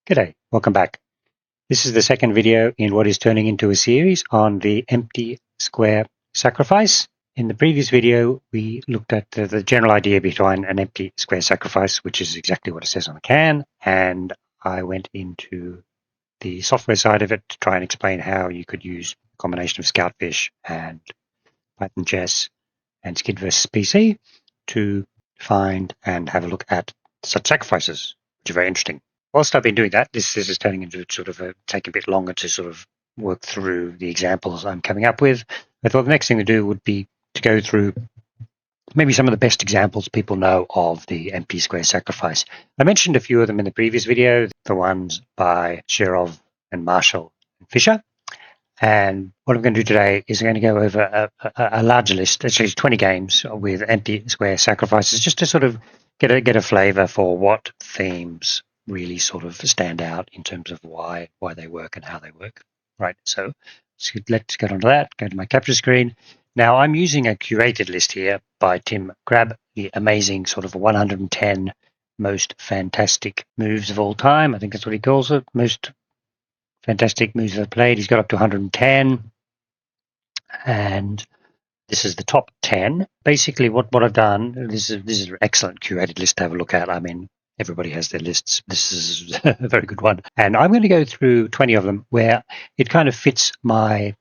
G'day, welcome back. This is the second video in what is turning into a series on the empty square sacrifice. In the previous video, we looked at the general idea behind an empty square sacrifice, which is exactly what it says on the can, and I went into the software side of it to try and explain how you could use a combination of Scoutfish and Python chess and Skid versus PC to find and have a look at such sacrifices, which are very interesting. Whilst I've been doing that, this is turning into sort of take a bit longer to sort of work through the examples I'm coming up with. I thought the next thing to do would be to go through maybe some of the best examples people know of the empty square sacrifice. I mentioned a few of them in the previous video, the ones by Shirov and Marshall and Fisher. And what I'm going to do today is I'm going to go over a larger list, actually 20 games with empty square sacrifices, just to sort of get a flavor for what themes really sort of stand out in terms of why they work and how they work. Right, so let's get onto that. Go to my capture screen. Now I'm using a curated list here by Tim Krabbe, the amazing sort of 110 most fantastic moves of all time. I think that's what he calls it, most fantastic moves ever played. He's got up to 110, and this is the top 10. Basically, what I've done, this is an excellent curated list to have a look at. I mean, everybody has their lists. This is a very good one. And I'm going to go through 20 of them where it kind of fits my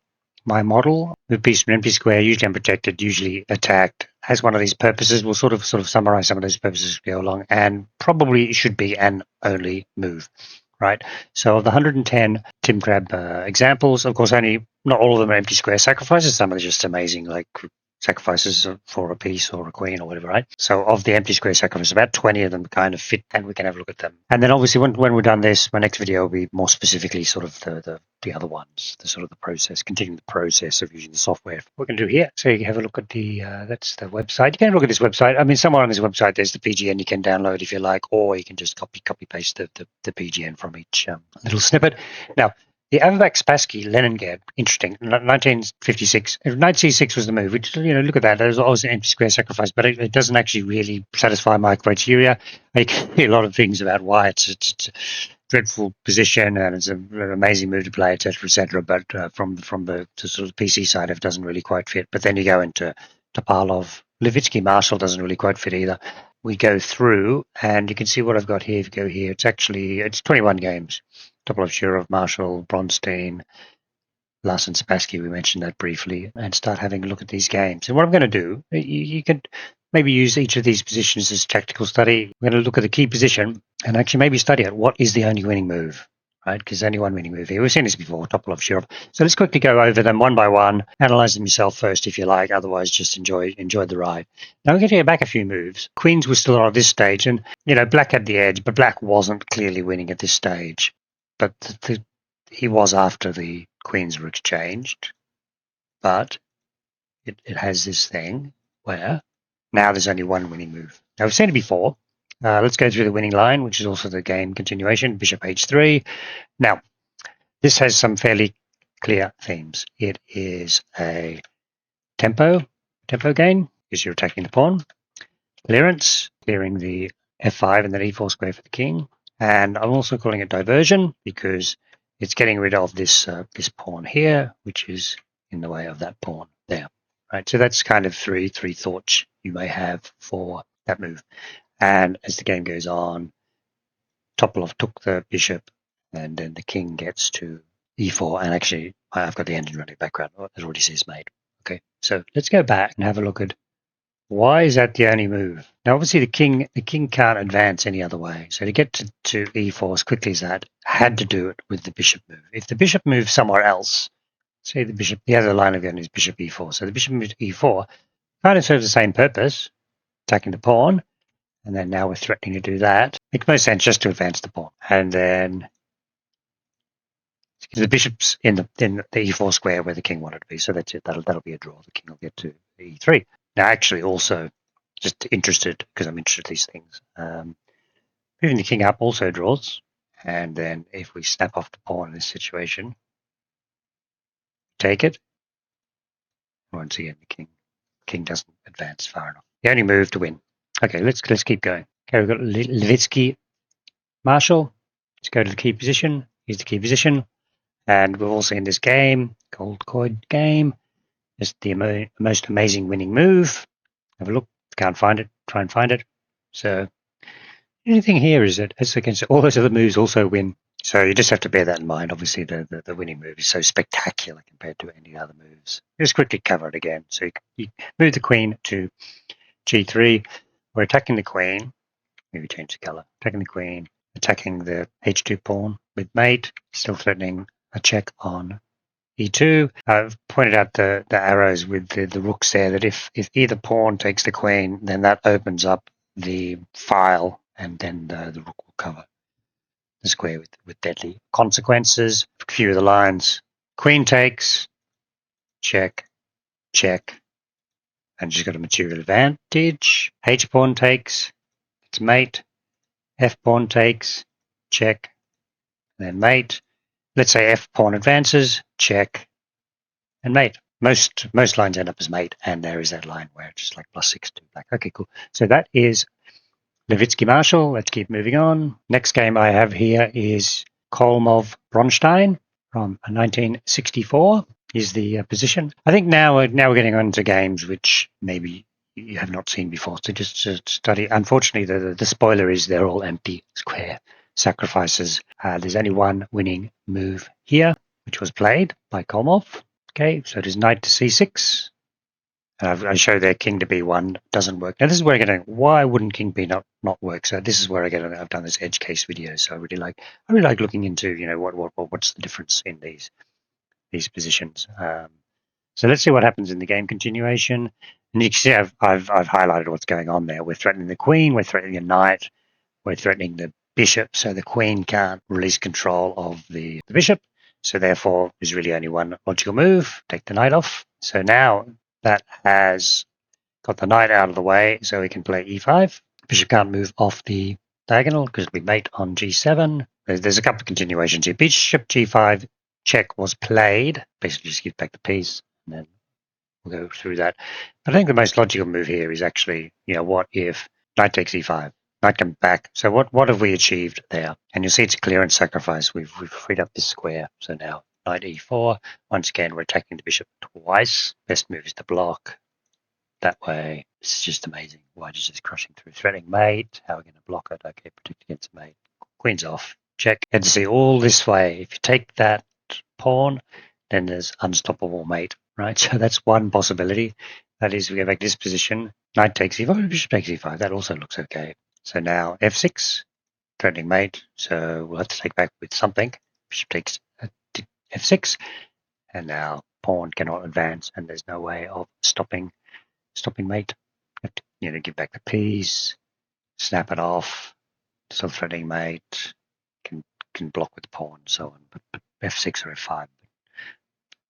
model. The piece from empty square, usually unprotected, usually attacked, has one of these purposes. We'll sort of summarize some of those purposes as we go along, and probably should be an only move. Right. So of the 110 Tim Krabbe examples, of course, not all of them are empty square sacrifices. Some are just amazing, like sacrifices for a piece or a queen or whatever, right? So of the empty square sacrifices, about 20 of them kind of fit, and we can have a look at them. And then obviously when we're done this, my next video will be more specifically sort of the other ones, the sort of the process, continuing the process of using the software. What we can do here, so you can have a look at that's the website. You can have a look at this website. I mean, somewhere on this website, there's the PGN you can download if you like, or you can just copy paste the PGN from each little snippet. Now, the Levitsky-Spassky Leningrad, interesting. 1956. 1966 was the move. Which, look at that. There's always an empty square sacrifice, but it doesn't actually really satisfy my criteria. I can hear a lot of things about why it's a dreadful position and it's an amazing move to play, etc. But from the sort of PC side, it doesn't really quite fit. But then you go into Topalov. Levitsky-Marshall doesn't really quite fit either. We go through, and you can see what I've got here. If you go here, it's 21 games. Topalov-Shirov, Marshall, Bronstein, Larsen-Spassky, we mentioned that briefly, and start having a look at these games. And what I'm going to do, you could maybe use each of these positions as tactical study. We're going to look at the key position and actually maybe study it. What is the only winning move? Right, because only one winning move here. We've seen this before, Topalov-Shirov. So let's quickly go over them one by one, analyze them yourself first if you like, otherwise just enjoy the ride. Now we're going to go back a few moves. Queens were still on at this stage, and black had the edge, but black wasn't clearly winning at this stage. But he was after the queens were exchanged. But it has this thing where now there's only one winning move. Now we've seen it before. Let's go through the winning line, which is also the game continuation, bishop h3. Now, this has some fairly clear themes. It is a tempo gain, because you're attacking the pawn. Clearance, clearing the f5 and then e4 square for the king. And I'm also calling it diversion because it's getting rid of this pawn here, which is in the way of that pawn there. Right. So that's kind of three thoughts you may have for that move. And as the game goes on, Topalov took the bishop, and then the king gets to e4. And actually, I've got the engine running background. It already says made. Okay. So let's go back and have a look at why is that the only move? Now, obviously, the king can't advance any other way. So to get to e4 as quickly as that, had to do it with the bishop move. If the bishop moves somewhere else, say the other line of going is bishop e4. So the bishop moves to e4, kind of serves the same purpose, attacking the pawn. And then now we're threatening to do that. Makes most sense just to advance the pawn. And then the bishop's in the e4 square where the king wanted to be. So that's it. That'll be a draw. The king will get to e3. Now, actually, also, just interested, because I'm interested in these things, moving the king up also draws. And then if we snap off the pawn in this situation, take it. Once again, the king doesn't advance far enough. The only move to win. Okay, let's keep going. Okay, we've got Levitsky-Marshall. Let's go to the key position. Here's the key position. And we've all seen this game, gold coin game. It's the most amazing winning move. Have a look. Can't find it. Try and find it. So the only thing here is that as against all those other moves also win. So you just have to bear that in mind. Obviously, the winning move is so spectacular compared to any other moves. Just quickly cover it again. So you move the queen to g3. We're attacking the queen. Maybe change the color. Attacking the queen. Attacking the h2 pawn with mate. Still threatening a check on e2. I've pointed out the arrows with the rooks there, that if either pawn takes the queen, then that opens up the file, and then the rook will cover the square with deadly consequences. A few of the lines. Queen takes, check, check, and she's got a material advantage. H pawn takes, it's mate. F pawn takes, check, then mate. Let's say F pawn advances, check, and mate. Most lines end up as mate, and there is that line where it's just like +6 to black. Okay, cool. So that is Levitsky-Marshall. Let's keep moving on. Next game I have here is Kholmov-Bronstein from 1964 is the position. I think now we're getting on to games which maybe you have not seen before. So just to study. Unfortunately, the spoiler is they're all empty square sacrifices. There's only one winning move here, which was played by Kholmov. Okay, so it is knight to c6. I show there king to b1 doesn't work. Now this is where I get why wouldn't king b not work? So this is where I've done this edge case video. So I really like looking into what's the difference in these positions. So let's see what happens in the game continuation. And you can see I've highlighted what's going on there. We're threatening the queen, we're threatening the knight, we're threatening the bishop, so the queen can't release control of the bishop. So therefore, there's really only one logical move, take the knight off. So now that has got the knight out of the way, so we can play e5. Bishop can't move off the diagonal because we mate on g7. There's a couple of continuations here. Bishop g5 check was played. Basically just give back the piece, and then we'll go through that. But I think the most logical move here is actually, what if knight takes e5? Knight comes back. So what have we achieved there? And you'll see it's a clearance sacrifice. We've freed up this square. So now knight e4. Once again, we're attacking the bishop twice. Best move is to block. That way, this is just amazing. White is just crushing through. Threatening mate. How are we going to block it? Okay, protect against mate. Queen's off. Check. And to see all this way, if you take that pawn, then there's unstoppable mate, right? So that's one possibility. That is, we go back to this position. Knight takes e5, bishop takes e5. That also looks okay. So now f6, threatening mate. So we'll have to take back with something. Bishop takes f6, and now pawn cannot advance, and there's no way of stopping mate. You have to, give back the piece, snap it off. Still threatening mate. Can block with the pawn, and so on. But f6 or f5,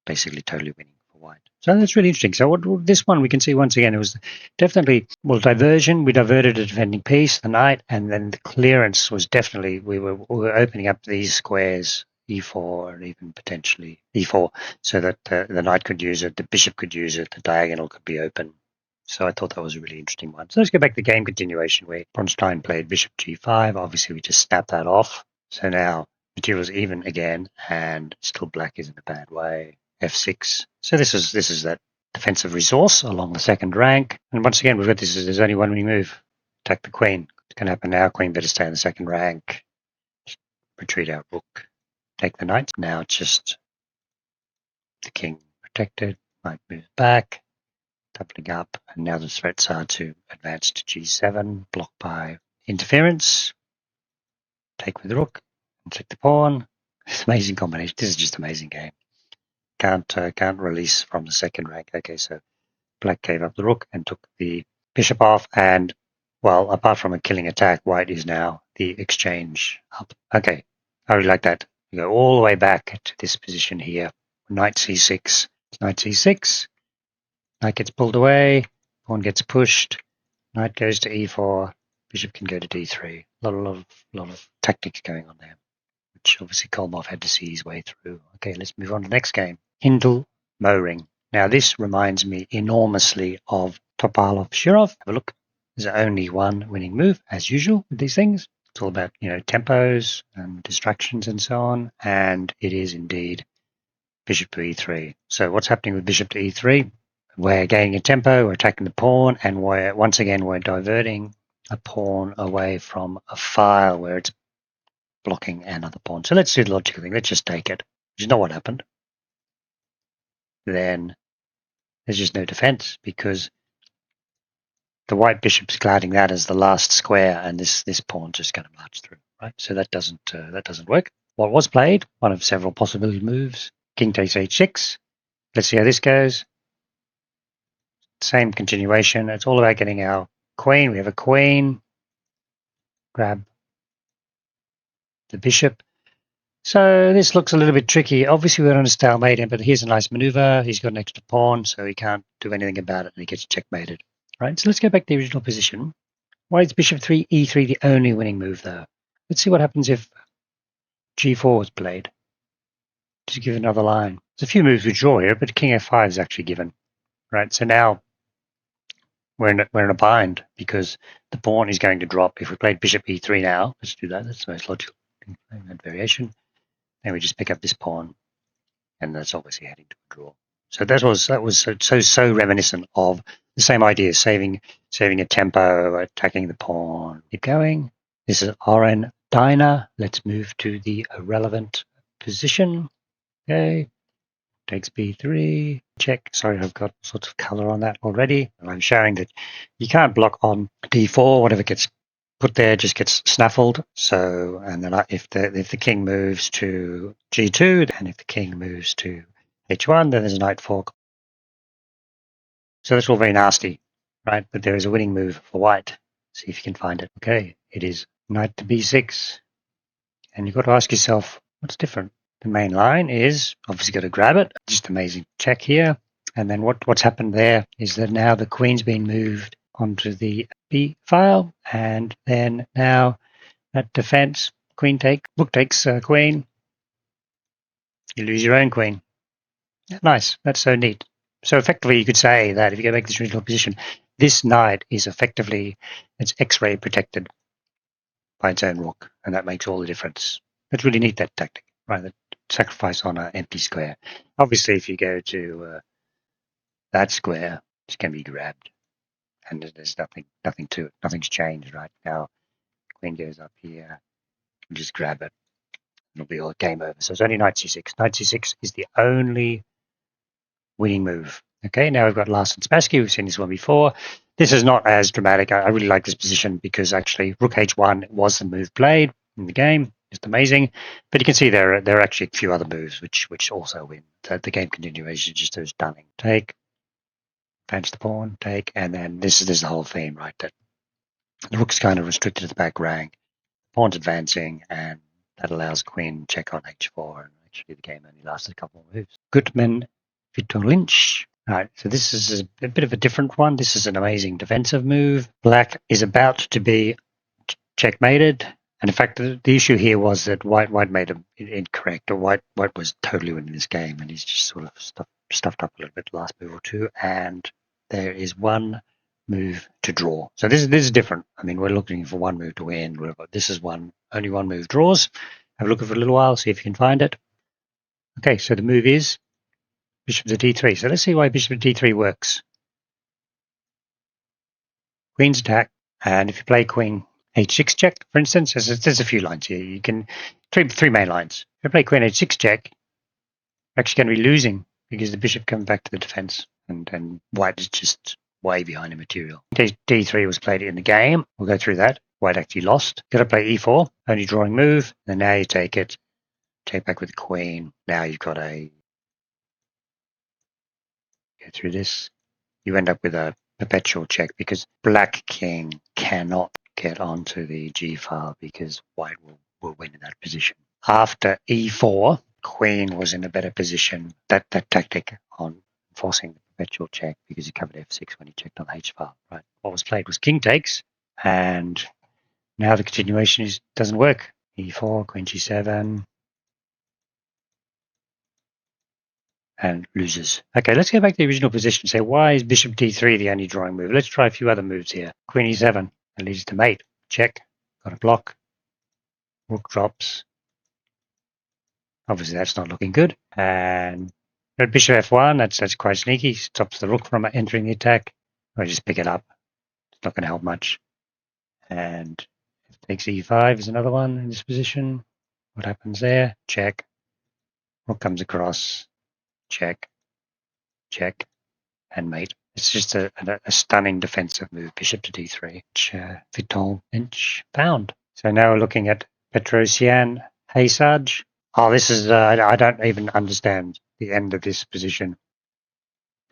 basically totally winning for white. So that's really interesting. So this one we can see once again, it was definitely diversion. We diverted a defending piece, the knight, and then the clearance was definitely we were opening up these squares, e4 and even potentially e4, so that the knight could use it, the bishop could use it, the diagonal could be open. So I thought that was a really interesting one. So let's go back to the game continuation where Bronstein played bishop g5. Obviously, we just snapped that off. So now material's even again, and still black is in a bad way. f6. So this is that defensive resource along the second rank. And once again, we've got this. There's only one winning move. Attack the queen. What's going to happen now? Queen better stay in the second rank. Retreat our rook. Take the knight. Now it's just the king protected. Knight moves back. Doubling up. And now the threats are to advance to g7. Blocked by interference. Take with the rook. And take the pawn. It's an amazing combination. This is just an amazing game. Can't release from the second rank. Okay, so black gave up the rook and took the bishop off, and well, apart from a killing attack, white is now the exchange up. Okay, I really like that. We go all the way back to this position here. Knight c6, knight c6, knight gets pulled away, pawn gets pushed, knight goes to e4, bishop can go to d3. A lot of tactics going on there, which obviously Kholmov had to see his way through. Okay, let's move on to the next game. Hindle-Mohring. Now this reminds me enormously of Topalov-Shirov. Have a look. There's only one winning move, as usual with these things. It's all about, tempos and distractions and so on. And it is indeed bishop to e3. So what's happening with bishop to e3? We're gaining a tempo, we're attacking the pawn, and once again we're diverting a pawn away from a file where it's blocking another pawn. So let's do the logical thing. Let's just take it, which is not what happened. Then there's just no defense because the white bishop's guarding that as the last square, and this pawn's just going to march through, right? So that doesn't work. What was played, one of several possibility moves, king takes h6. Let's see how this goes. Same continuation. It's all about getting our queen. We have a queen. Grab the bishop. So this looks a little bit tricky. Obviously, we're on a stalemate him, but here's a nice maneuver. He's got an extra pawn, so he can't do anything about it, and he gets checkmated. Right, so let's go back to the original position. Why is bishop 3 e3 the only winning move, though? Let's see what happens if g4 was played. Just give another line. There's a few moves we draw here, but king f5 is actually given. Right, so now we're in a bind because the pawn is going to drop. If we played bishop e3 now, let's do that. That's the most logical variation. Then we just pick up this pawn, and that's obviously heading to a draw. So that was so reminiscent of the same idea: saving a tempo, attacking the pawn, keep going. This is Oren-Dyner. Let's move to the irrelevant position. Okay. Takes b3, check. Sorry, I've got sorts of color on that already. And I'm showing that you can't block on d4. Whatever gets put there just gets snaffled. So, and then if the king moves to g2, and if the king moves to h1, then there's a knight fork. So that's all very nasty, right? But there is a winning move for white. See if you can find it. Okay, it is knight to b6. And you've got to ask yourself, what's different? The main line is obviously got to grab it. Just amazing check here. And then what's happened there is that now the queen's been moved onto the B file. And then now that defense, queen take, rook takes queen. You lose your own queen. Nice. That's so neat. So effectively you could say that if you go back to this original position, this knight is effectively, it's X-ray protected by its own rook. And that makes all the difference. That's really neat, that tactic. Right, the sacrifice on an empty square. Obviously, if you go to that square, it's going to be grabbed, and there's nothing to it. Nothing's changed right now. Queen goes up here, and just grab it. It'll be all game over. So it's only knight c6. Knight c6 is the only winning move. Okay, now we've got Larsen-Spassky. We've seen this one before. This is not as dramatic. I really like this position because actually rook h1 was the move played in the game. Just amazing, but you can see there are actually a few other moves which also win. The game continuation just is stunning. Take, advance the pawn, take, and then this is the whole theme, right? That the rook's kind of restricted to the back rank, pawn's advancing, and that allows queen check on h4. And actually, the game only lasted a couple of moves. Gutman-Vitolinsh. Right, so this is a bit of a different one. This is an amazing defensive move. Black is about to be checkmated. And in fact, the issue here was that white made it incorrect, or white was totally winning this game, and he's just sort of stuffed up a little bit the last move or two, and there is one move to draw. So this is different. I mean, we're looking for one move to win. This is only one move draws. Have a look at it for a little while, see if you can find it. Okay, so the move is bishop to d3. So let's see why bishop to d3 works. Queen's attack, and if you play queen h6 check, for instance, there's a few lines here. You can three main lines. If you play queen h6 check, you're actually going to be losing because the bishop comes back to the defense, and white is just way behind in material. d3 was played in the game. We'll go through that. White actually lost. Got to play e4, only drawing move. And now you take it, take back with the queen. Now you've got go through this. You end up with a perpetual check because black king cannot get onto the G file because white will win in that position. After e4, queen was in a better position. That tactic on forcing the perpetual check because he covered f6 when he checked on the H file. Right. What was played was king takes, and now the continuation doesn't work. e4, queen g7, and loses. Okay, let's go back to the original position and say, why is bishop d3 the only drawing move? Let's try a few other moves here. Queen e7, that leads to mate. Check. Got a block. Rook drops. Obviously, that's not looking good. And red bishop f1, that's quite sneaky. Stops the rook from entering the attack. I just pick it up. It's not going to help much. And if takes e5 is another one in this position. What happens there? Check. Rook comes across. Check. Check. And mate. It's just a stunning defensive move. Bishop to d3, which Vitolinsh found. So now we're looking at Petrosyan-Hasaj. Oh, this is, I don't even understand the end of this position.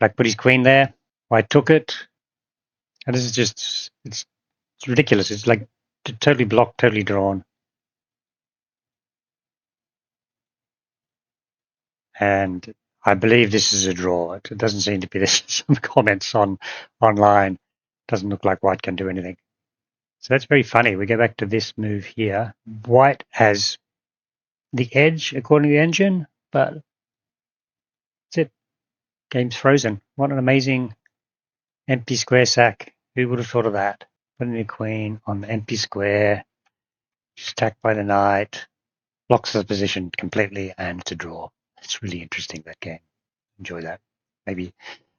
Black put his queen there. White took it. And this is just, it's ridiculous. It's like totally blocked, totally drawn. And I believe this is a draw. It doesn't seem to be. There's some comments online. Doesn't look like White can do anything. So that's very funny. We go back to this move here. White has the edge according to the engine, but that's it. Game's frozen. What an amazing empty square sack. Who would have thought of that? Putting the queen on the empty square, attacked by the knight, blocks the position completely, and it's a draw. It's really interesting, that game. Enjoy that. Maybe,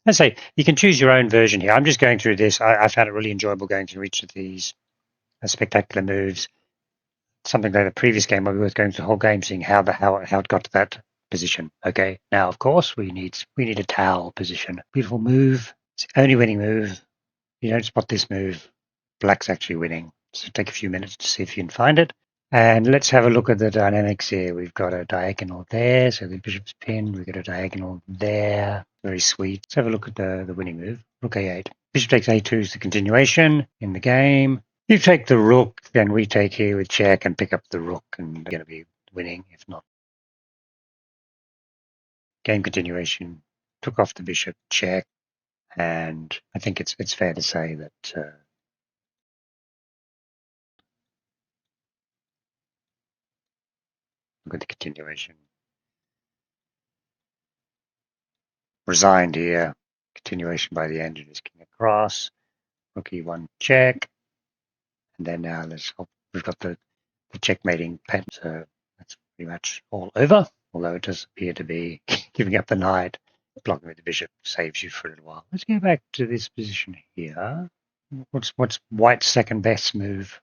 let's say, you can choose your own version here. I'm just going through this. I found it really enjoyable going through each of these spectacular moves. Something like the previous game where we were going through the whole game, seeing how it got to that position. Okay, now of course we need a Tal position. Beautiful move. It's the only winning move. If you don't spot this move, Black's actually winning. So take a few minutes to see if you can find it. And let's have a look at the dynamics here. We've got a diagonal there, so the bishop's pinned. We've got a diagonal there. Very sweet. Let's have a look at the winning move. Rook a8. Bishop takes a2 is the continuation in the game. You take the rook, then we take here with check and pick up the rook, and we're going to be winning, if not. Game continuation. Took off the bishop, check, and I think it's fair to say that look at the continuation. Resigned here. Continuation by the engine is king across. Rook e1 check. And then now we've got the checkmating pattern, so that's pretty much all over. Although it does appear to be giving up the knight, blocking with the bishop saves you for a little while. Let's go back to this position here. What's White's second best move?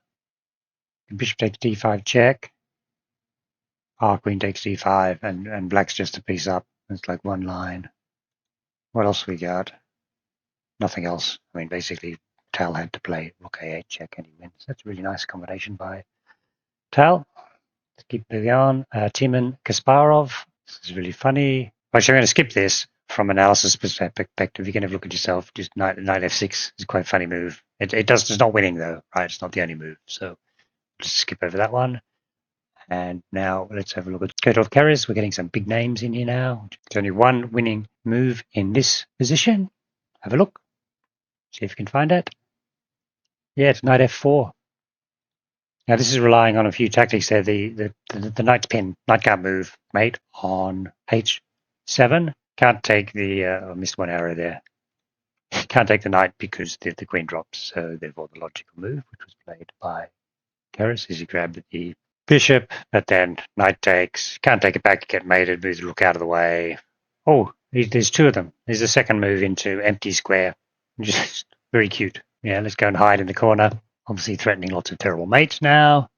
The bishop takes d5 check. Queen takes d5, and Black's just a piece up. It's like one line. What else we got? Nothing else. I mean, basically, Tal had to play rook a8 check and he wins. That's a really nice combination by Tal. Let's keep moving on. Timman-Kasparov. This is really funny. Actually, I'm going to skip this from analysis perspective. You can have a look at yourself. Just knight f6 is quite a funny move. It's not winning though, right? It's not the only move. So just skip over that one. And now let's have a look at Kotov-Keres. We're getting some big names in here now. There's only one winning move in this position. Have a look. See if you can find it. Yeah, it's knight f4. Now this is relying on a few tactics there. The knight's pin. Knight can't move, mate, on h7. Can't take the I missed one arrow there. Can't take the knight because the queen drops. So therefore the logical move, which was played by Keres, is he grabbed the bishop, but then knight takes. Can't take it back, get mated, moves the rook out of the way. Oh, there's two of them. There's a second move into empty square. Just very cute. Yeah, let's go and hide in the corner. Obviously threatening lots of terrible mates now.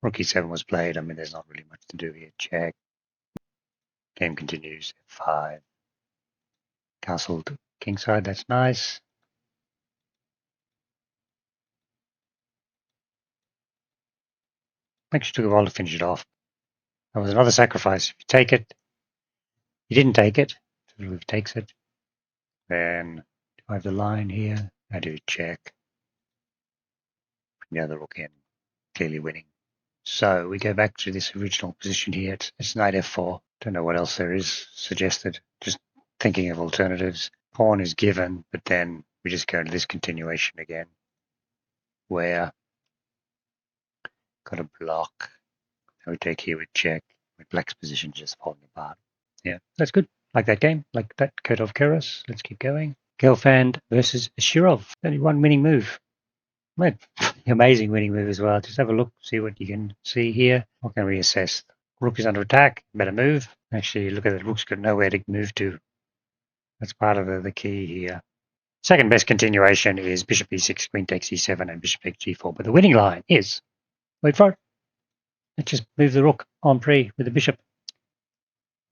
Rook e7 was played. I mean, there's not really much to do here. Check. Game continues. F5. Castle to kingside. That's nice. Makes you took a while to finish it off. That was another sacrifice. If you take it, you didn't take it. So if he takes it, then I have the line here. I do check. The other rook in, clearly winning. So we go back to this original position here. It's knight f4. Don't know what else there is suggested. Just thinking of alternatives. Pawn is given, but then we just go into this continuation again, where got a block. And we take here with check. With Black's position just falling apart. Yeah, that's good. Like that game, like that Kotov-Keres. Let's keep going. Gelfand versus Shirov. Only one winning move. Right. Amazing winning move as well. Just have a look, see what you can see here. What can we assess? Rook is under attack. Better move. Actually, look at it. Rook's got nowhere to move to. That's part of the key here. Second best continuation is bishop e6, queen takes e7, and bishop takes g4. But the winning line is, wait for it. Let's just move the rook en prise with the bishop.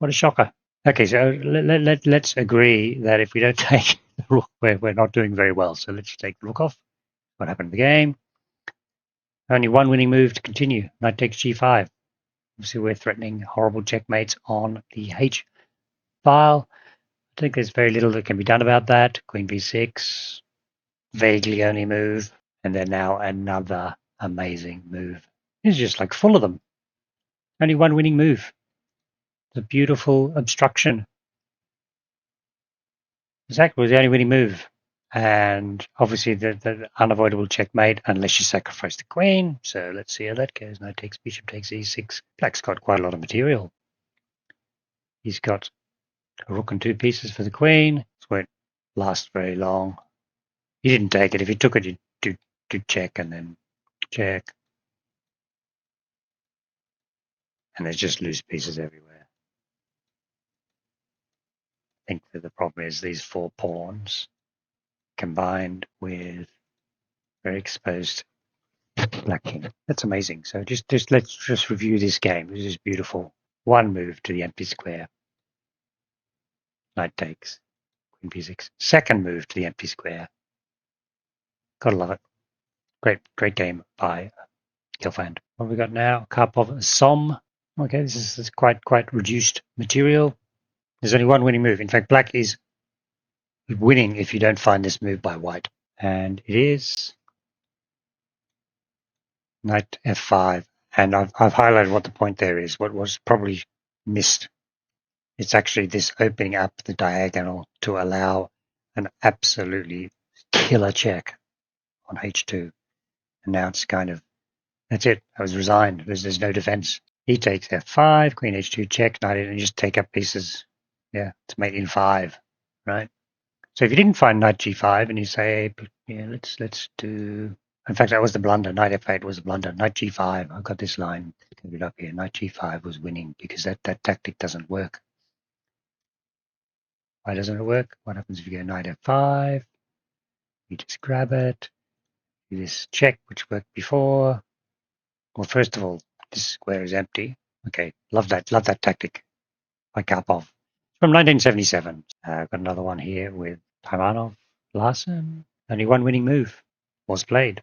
What a shocker. Okay, so let's agree that if we don't take the rook, we're not doing very well. So let's take the rook off. What happened in the game? Only one winning move to continue. Knight takes g5. Obviously, we're threatening horrible checkmates on the h file. I think there's very little that can be done about that. Queen b6, vaguely only move, and then now another amazing move. It's just like full of them. Only one winning move. The beautiful obstruction. Exactly, was the only winning move. And obviously the unavoidable checkmate unless you sacrifice the queen. So let's see how that goes. Knight takes bishop takes e6. Black's got quite a lot of material. He's got a rook and 2 pieces for the queen. This won't last very long. He didn't take it. If he took it, you'd do check and then check. And there's just loose pieces everywhere. I think that the problem is these 4 pawns combined with very exposed black king. That's amazing. So let's just review this game. This is beautiful. One move to the empty square. Knight takes. Queen b6. Second move to the empty square. Gotta love it. Great game by Gelfand. What have we got now? Karpov-Csom. Okay, this is quite reduced material. There's only one winning move. In fact, black is winning if you don't find this move by white. And it is knight f5. And I've highlighted what the point there is. What was probably missed. It's actually this opening up the diagonal to allow an absolutely killer check on h2. And now it's kind of, that's it. I was resigned. There's no defense. He takes f5, queen h2 check, knight, and just take up pieces. Yeah, to mate in 5, right? So if you didn't find knight g5 and you say, yeah, let's do. In fact, that was the blunder. Knight f8 was the blunder. Knight g5. I've got this line. Get it up here. Knight g5 was winning because that tactic doesn't work. Why doesn't it work? What happens if you go knight f5? You just grab it. Do this check, which worked before. Well, first of all, this square is empty. Okay, love that tactic by Karpov. From 1977. Got another one here with Taimanov-Larsen. Only one winning move was played.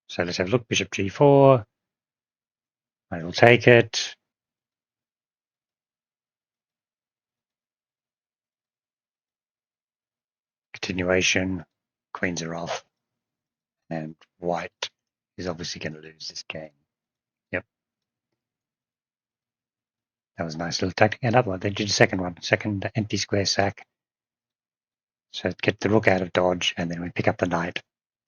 So let's have a look. Bishop g4. I will take it. Continuation. Queens are off. And white is obviously going to lose this game. Yep. That was a nice little tactic. Another one. They did the second one. Second empty square sack. So get the rook out of dodge, and then we pick up the knight.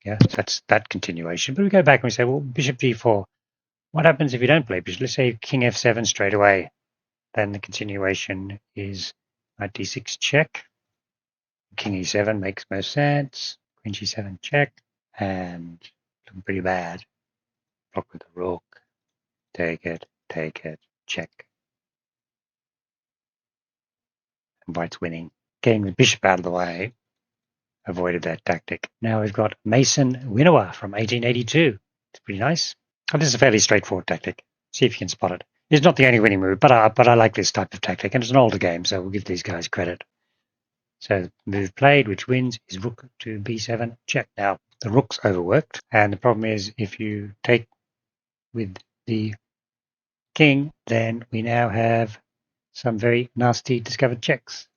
Yeah, so that's that continuation. But we go back and we say, well, bishop g4. What happens if you don't play bishop? Let's say king f7 straight away. Then the continuation is knight d6 check. King e7 makes most sense. Queen g7 check. And looking pretty bad. Block with the rook. Take it, check. And white's winning. Getting the bishop out of the way. Avoided that tactic. Now we've got Mason-Winawer from 1882. It's pretty nice. Oh, this is a fairly straightforward tactic. See if you can spot it. It's not the only winning move, but I like this type of tactic, and it's an older game, so we'll give these guys credit. So move played, which wins, is rook to b7, check. Now, the rook's overworked, and the problem is if you take with the king, then we now have some very nasty discovered checks.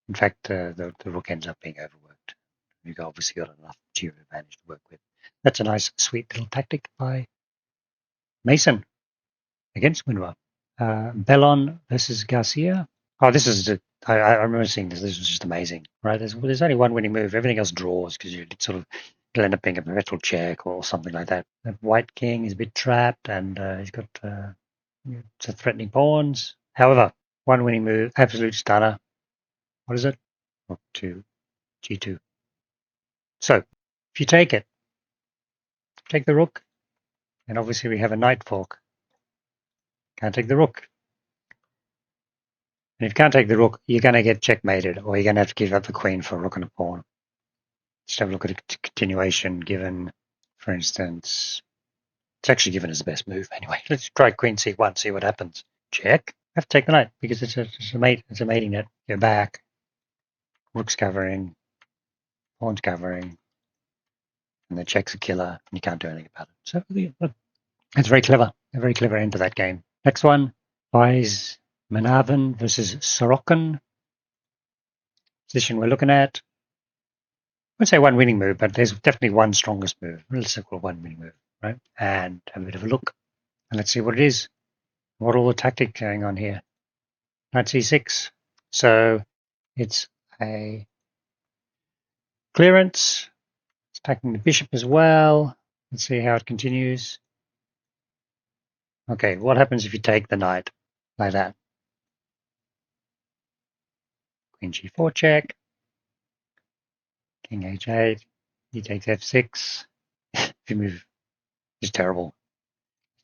In fact, the rook ends up being overworked. You've obviously got enough material advantage to work with. That's a nice, sweet little tactic by Mason against Winawer. Bellon versus Garcia. Oh, this is I remember seeing this. This was just amazing, right? There's only one winning move. Everything else draws because you sort of it'll end up being a perpetual check or something like that. The white king is a bit trapped, and he's got some threatening pawns. However, one winning move, absolute stunner. What is it? Rook to g2. So If you take it, take the rook, and obviously we have a knight fork. Can't take the rook. And if you can't take the rook, you're going to get checkmated, or you're going to have to give up the queen for a rook and a pawn. Just have a look at a continuation given, for instance. It's actually given as the best move. Anyway, let's try queen c1, see what happens. Check. I have to take the knight because it's a mating net. Go back. Rook's covering. Pawn's covering. And the check's a killer. And you can't do anything about it. So it's very clever. A very clever end to that game. Next one. Vyzmanvin versus Sorokin. Position we're looking at. I would say one winning move, but there's definitely one strongest move. Let's call it one winning move, right? And have a bit of a look. And let's see what it is. What all the tactic going on here? Knight c6. So it's a clearance. It's attacking the bishop as well. Let's see how it continues. Okay, what happens if you take the knight like that? Queen g4 check. King h8. He takes f6. If you move, it's terrible.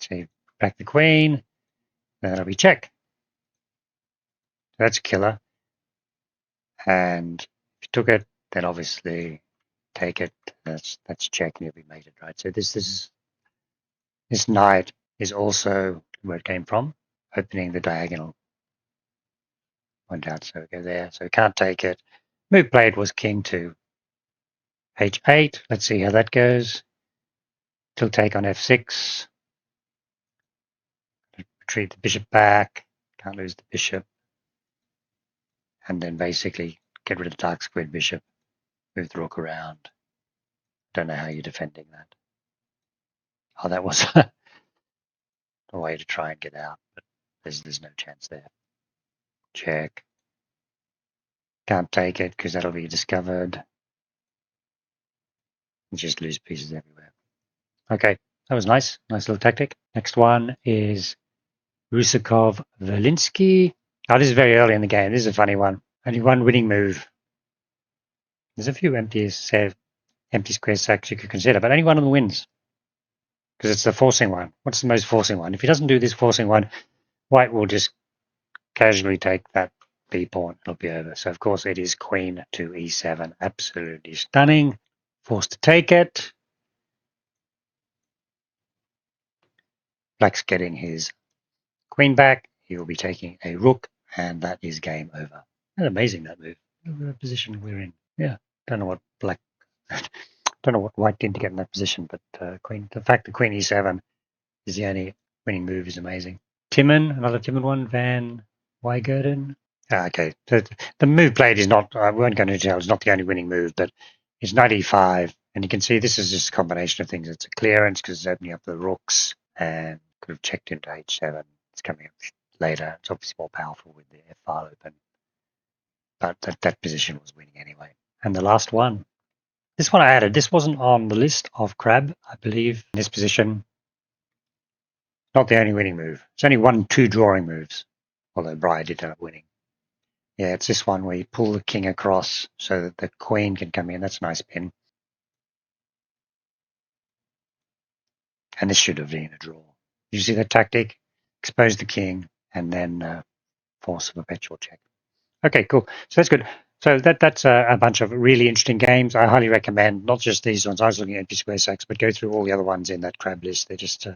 So you back the queen. Then that'll be check. That's a killer. And if you took it, then obviously take it. That's check, and you'll be mated, right? So this knight is also where it came from, opening the diagonal. Went out, so go there. So can't take it. Move played was king to h8. Let's see how that goes. Still take on f6. Retreat the bishop back. Can't lose the bishop. And then basically get rid of the dark squared bishop. Move the rook around. Don't know how you're defending that. Oh, that was a way to try and get out, but there's no chance there. Check. Can't take it because that'll be discovered. You just lose pieces everywhere. Okay, that was nice. Nice little tactic. Next one is Ruzakov-Verlinsky. Oh, this is very early in the game. This is a funny one. Only one winning move. There's a few empty square sacs you could consider, but only one of them wins. Because it's the forcing one. What's the most forcing one? If he doesn't do this forcing one, white will just casually take that b pawn. It'll be over. So, of course, it is queen to e7. Absolutely stunning. Forced to take it. Black's getting his queen back. He will be taking a rook, and that is game over. That's amazing, that move. The position we're in. Yeah. Don't know what white did to get in that position, but the fact that queen e7 is the only winning move is amazing. Another Timman-Van Wijgerden. Okay, the move played is not, I won't go into detail, it's not the only winning move, but it's knight e5, and you can see this is just a combination of things. It's a clearance because it's opening up the rooks, and could have checked into h7. It's coming up later. It's obviously more powerful with the f file open, but that position was winning anyway. And the last one. This one I added. This wasn't on the list of Krabbe, I believe. In this position, not the only winning move. It's only two drawing moves, although Breyer did end up winning. Yeah, it's this one where you pull the king across so that the queen can come in. That's a nice pin. And this should have been a draw. You see that tactic? Expose the king and then force a perpetual check. Okay, cool. So that's good. So that's a bunch of really interesting games. I highly recommend not just these ones. I was looking at empty square sacs, but go through all the other ones in that Krabbe list. They're just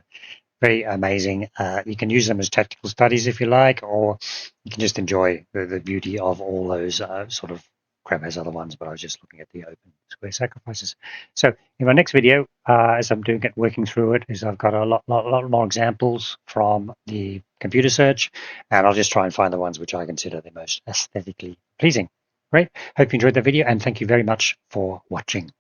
very amazing. You can use them as tactical studies if you like, or you can just enjoy the beauty of all those sort of. Krabbe has other ones, but I was just looking at the open square sacrifices. So in my next video, as I'm doing it, working through it, is I've got a lot more examples from the computer search, and I'll just try and find the ones which I consider the most aesthetically pleasing. Great. Hope you enjoyed the video, and thank you very much for watching.